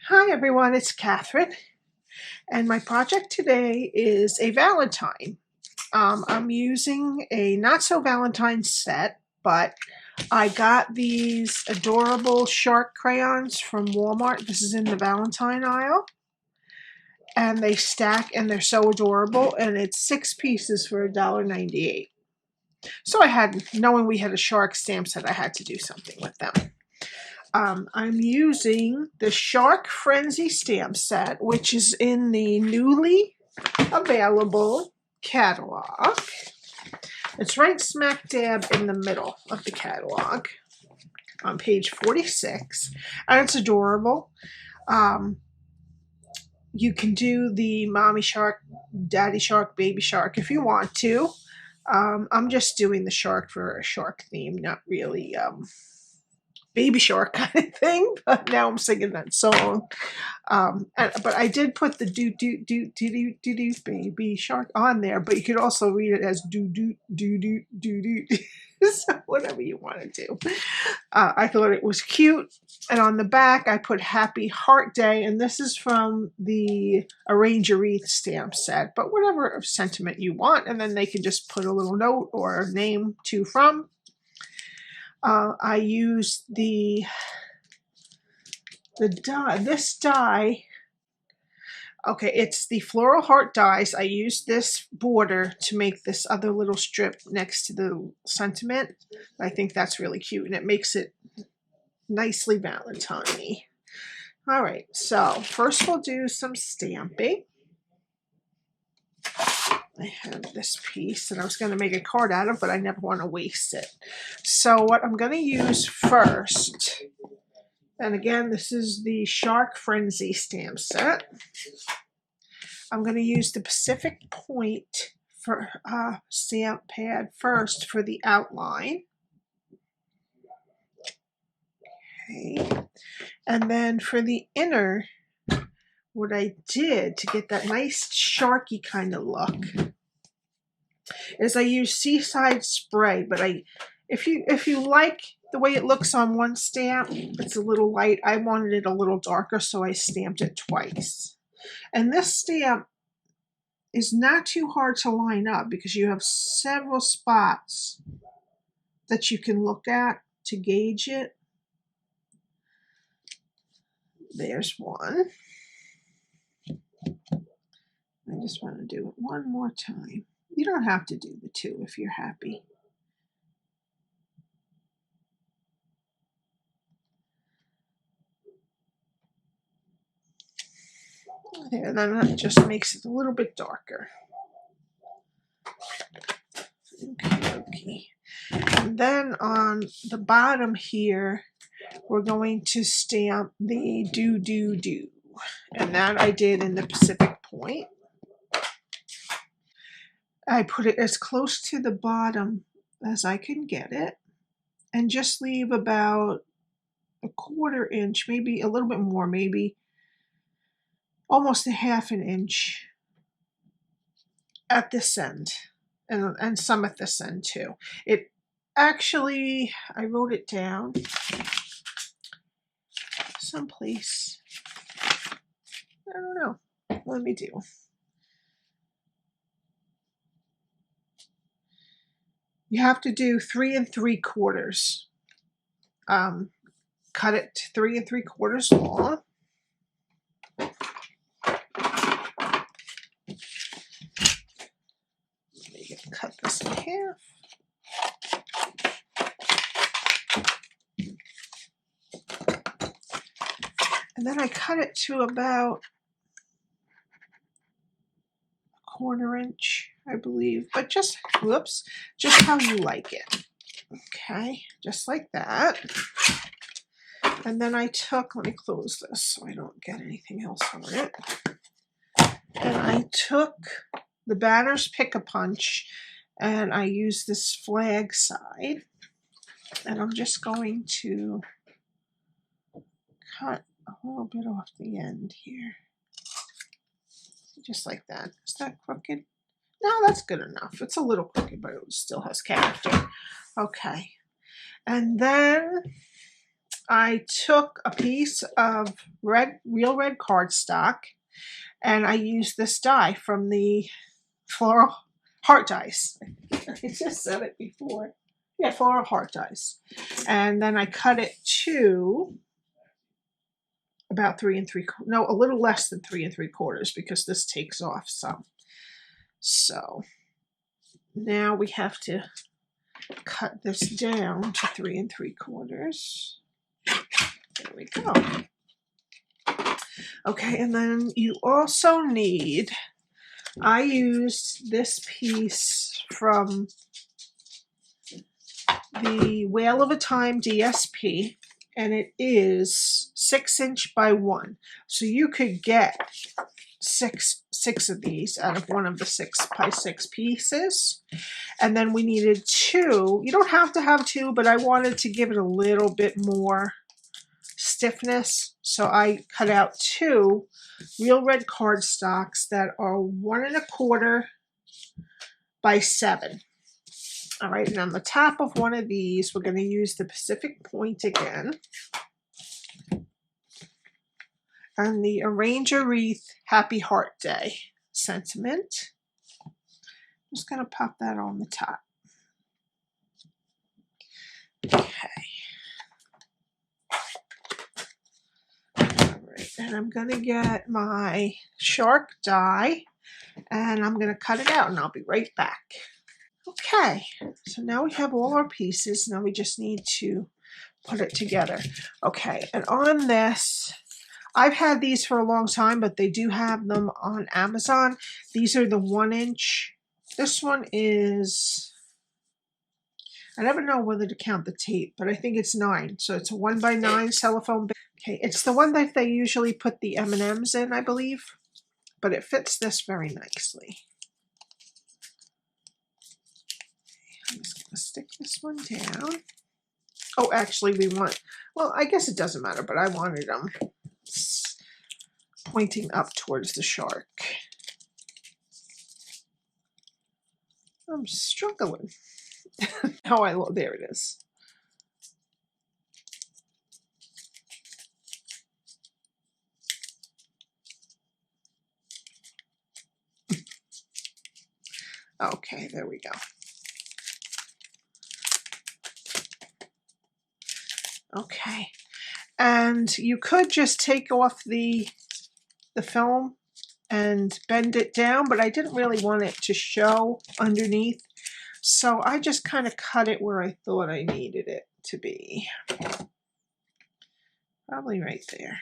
Hi everyone, it's Catherine, and my project today is a Valentine. I'm using a not so Valentine set, but I got these adorable Shark crayons from Walmart. This is in the Valentine aisle, and they stack and they're so adorable, and it's 6 pieces for $1.98. So knowing we had a Shark stamp set, I had to do something with them. I'm using the Shark Frenzy stamp set, which is in the newly available catalog. It's right smack dab in the middle of the catalog on page 46, and it's adorable. You can do the mommy shark, daddy shark, baby shark if you want to. I'm just doing the shark for a shark theme, not really baby shark kind of thing, but now I'm singing that song. But I did put the do do do do do do do baby shark on there, but you could also read it as do do do do do do. So whatever you want to do. I thought it was cute, and on the back I put Happy Heart Day, and this is from the Arrange a Wreath stamp set, but whatever sentiment you want, and then they can just put a little note or a name to from. I used this die. Okay, it's the Floral Heart dies. I used this border to make this other little strip next to the sentiment. I think that's really cute, and it makes it nicely Valentine-y. All right, so first we'll do some stamping. I have this piece that I was going to make a card out of, but I never want to waste it. So what I'm going to use first, and again, this is the Shark Frenzy stamp set. I'm going to use the Pacific Point for stamp pad first for the outline. Okay, and then for the inner, what I did to get that nice sharky kind of look is I used Seaside Spray, but if you like the way it looks on one stamp, it's a little light. I wanted it a little darker, so I stamped it twice. And this stamp is not too hard to line up because you have several spots that you can look at to gauge it. There's one. I just want to do it one more time. You don't have to do the two if you're happy. There, then that just makes it a little bit darker. Okay. And then on the bottom here, we're going to stamp the do do do. And that I did in the Pacific Point. I put it as close to the bottom as I can get it, and just leave about a 1/4 inch, maybe a little bit more, maybe almost a 1/2 inch at this end, and some at this end too. It actually, I wrote it down someplace. I don't know. Let me do. You have to do 3 3/4. Cut it to 3 3/4 long. Cut this in half. And then I cut it to about a 1/4 inch, I believe, but just how you like it. Okay, just like that. And then I took, let me close this so I don't get anything else on it. And I took the Banner's Pick-a-Punch, and I used this flag side, and I'm just going to cut a little bit off the end here, just like that. Is that crooked? No, that's good enough. It's a little crooked, but it still has character. Okay, and then I took a piece of real red cardstock, and I used this die from the floral heart dies. I just said it before. Yeah, floral heart dies. And then I cut it to about 3 3/4, no, a little less than 3 3/4 because this takes off some. So now we have to cut this down to 3 3/4. There we go. Okay, and then you also need, I used this piece from the Whale of a Time DSP, and it is 6" by 1. So you could get six of these out of one of the 6 by 6 pieces. And then we needed 2. You don't have to have 2, but I wanted to give it a little bit more stiffness. So I cut out 2 real red cardstocks that are 1 1/4 by 7. All right, and on the top of one of these, we're going to use the Pacific Point again. And the Arrange a Wreath Happy Heart Day sentiment. I'm just going to pop that on the top. Okay. All right, and I'm going to get my shark die, and I'm going to cut it out, and I'll be right back. Okay, so now we have all our pieces. Now we just need to put it together. Okay, and on this, I've had these for a long time, but they do have them on Amazon. These are the 1 inch. This one is, I never know whether to count the tape, but I think it's 9. So it's a 1 by 9 cellophane bag. Okay, it's the one that they usually put the M&Ms in, I believe, but it fits this very nicely. I'm just going to stick this one down. Oh, actually we want, well, I guess it doesn't matter, but I wanted them pointing up towards the shark. I'm struggling. Oh, there it is. Okay, there we go. Okay, and you could just take off the film and bend it down, but I didn't really want it to show underneath, so I just kind of cut it where I thought I needed it to be. Probably right there.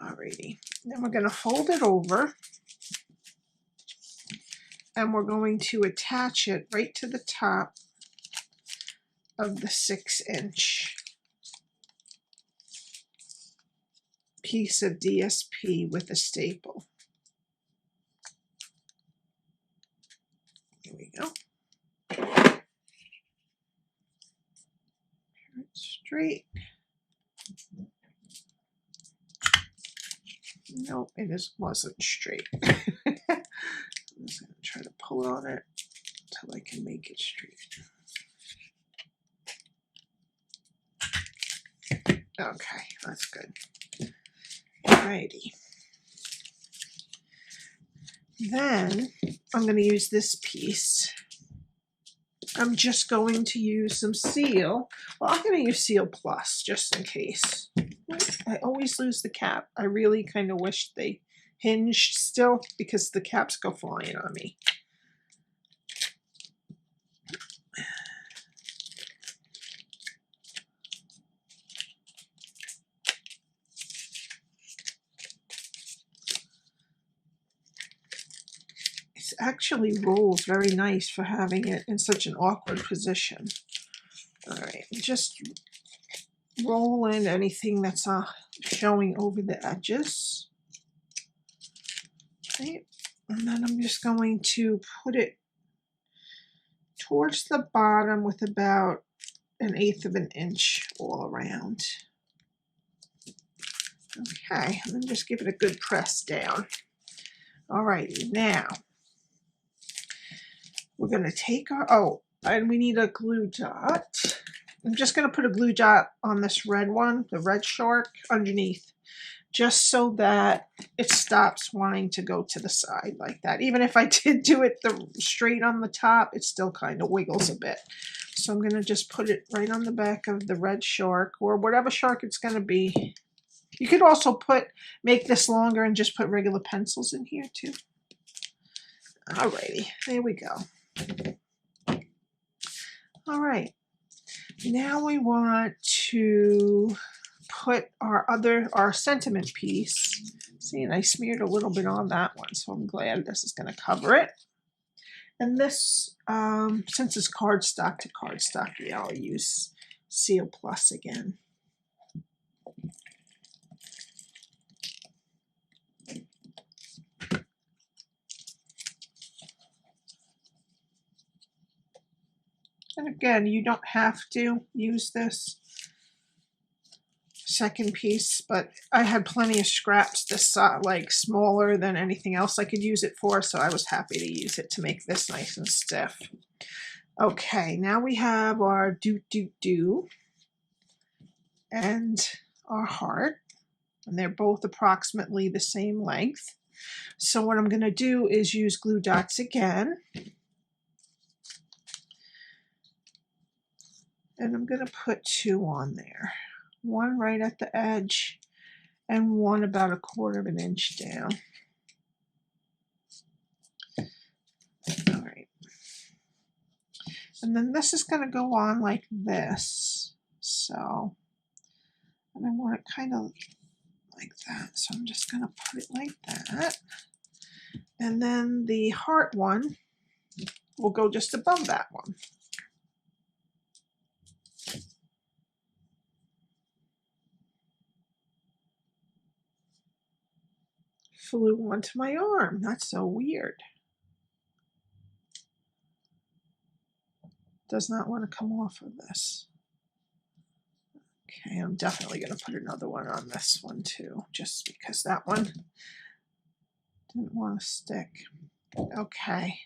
Alrighty, then we're going to fold it over, and we're going to attach it right to the top of the 6 inch piece of DSP with a staple. Here we go. Straight. Nope, it wasn't straight. I'm just going to try to pull on it until I can make it straight. Okay, that's good. Alrighty. Then I'm going to use this piece. I'm just going to use some Seal. Well, I'm going to use Seal Plus just in case. I always lose the cap. I really kind of wish they hinged still because the caps go flying on me. It actually rolls very nice for having it in such an awkward position. All right, just roll in anything that's showing over the edges. Okay, and then I'm just going to put it towards the bottom with about 1/8 of an inch all around. Okay, and then just give it a good press down. All right, now we're going to take our, oh, and we need a glue dot. I'm just going to put a glue dot on this red one, the red shark, underneath, just so that it stops wanting to go to the side like that. Even if I did do it straight on the top, it still kind of wiggles a bit. So I'm going to just put it right on the back of the red shark, or whatever shark it's going to be. You could also make this longer and just put regular pencils in here too. Alrighty, there we go. All right, now we want to put our sentiment piece. See, and I smeared a little bit on that one, so I'm glad this is going to cover it. And this, since it's cardstock to cardstock, yeah, I'll use Seal Plus again. And again, you don't have to use this second piece, but I had plenty of scraps this size, like smaller than anything else I could use it for, so I was happy to use it to make this nice and stiff. Okay, now we have our do and our heart, and they're both approximately the same length. So what I'm going to do is use glue dots again. And I'm going to put 2 on there. One right at the edge and one about 1/4 inch down. All right. And then this is going to go on like this. So, and I want it kind of like that. So I'm just going to put it like that. And then the heart one will go just above that one. Flew onto my arm. That's so weird. Does not want to come off of this. Okay, I'm definitely going to put another one on this one too, just because that one didn't want to stick. Okay,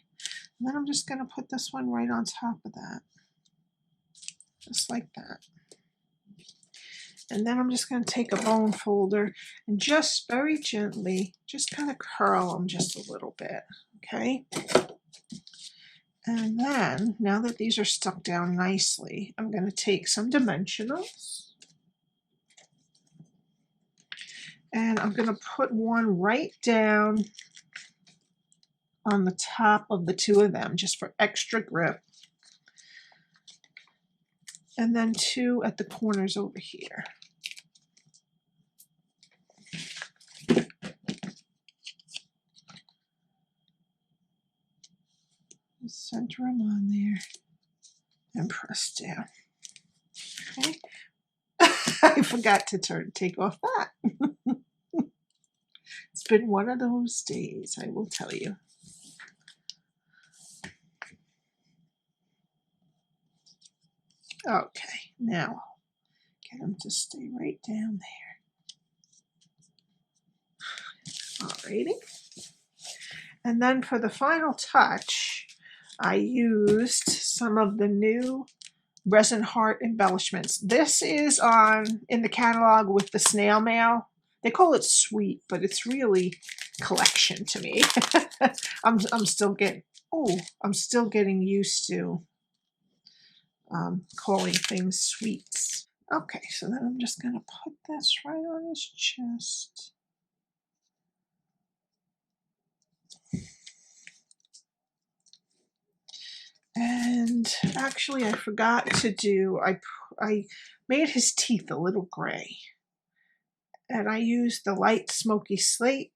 and then I'm just going to put this one right on top of that, just like that. And then I'm just going to take a bone folder and just very gently, just kind of curl them just a little bit, okay? And then, now that these are stuck down nicely, I'm going to take some dimensionals. And I'm going to put one right down on the top of the 2 of them, just for extra grip. And then 2 at the corners over here. Center them on there and press down. Okay. I forgot to take off that. It's been one of those days, I will tell you. Okay, now get them to stay right down there. Alrighty. And then for the final touch, I used some of the new Resin Heart embellishments. This is in the catalog with the snail mail. They call it sweet, but it's really collection to me. I'm still getting used to calling things sweets. Okay, so then I'm just going to put this right on his chest. And actually, I forgot to do, I made his teeth a little gray. And I used the light smoky slate.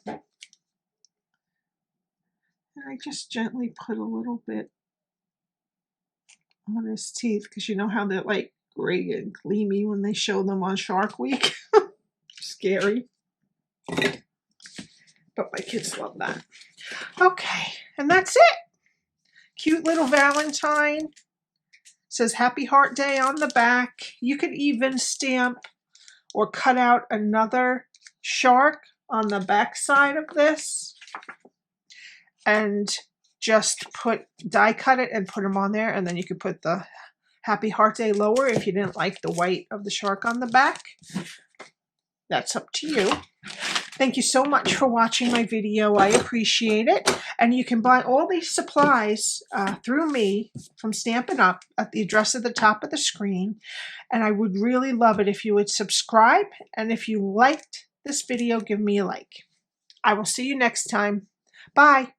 And I just gently put a little bit on his teeth, because you know how they're like gray and gleamy when they show them on Shark Week. Scary. But my kids love that. Okay, and that's it. Cute little Valentine. Says Happy Heart Day on the back. You could even stamp or cut out another shark on the back side of this and just die cut it and put them on there, and then you could put the Happy Heart Day Lower if you didn't like the white of the shark on the back. That's up to you. Thank you so much for watching my video. I appreciate it. And you can buy all these supplies through me from Stampin' Up at the address at the top of the screen. And I would really love it if you would subscribe. And if you liked this video, give me a like. I will see you next time. Bye.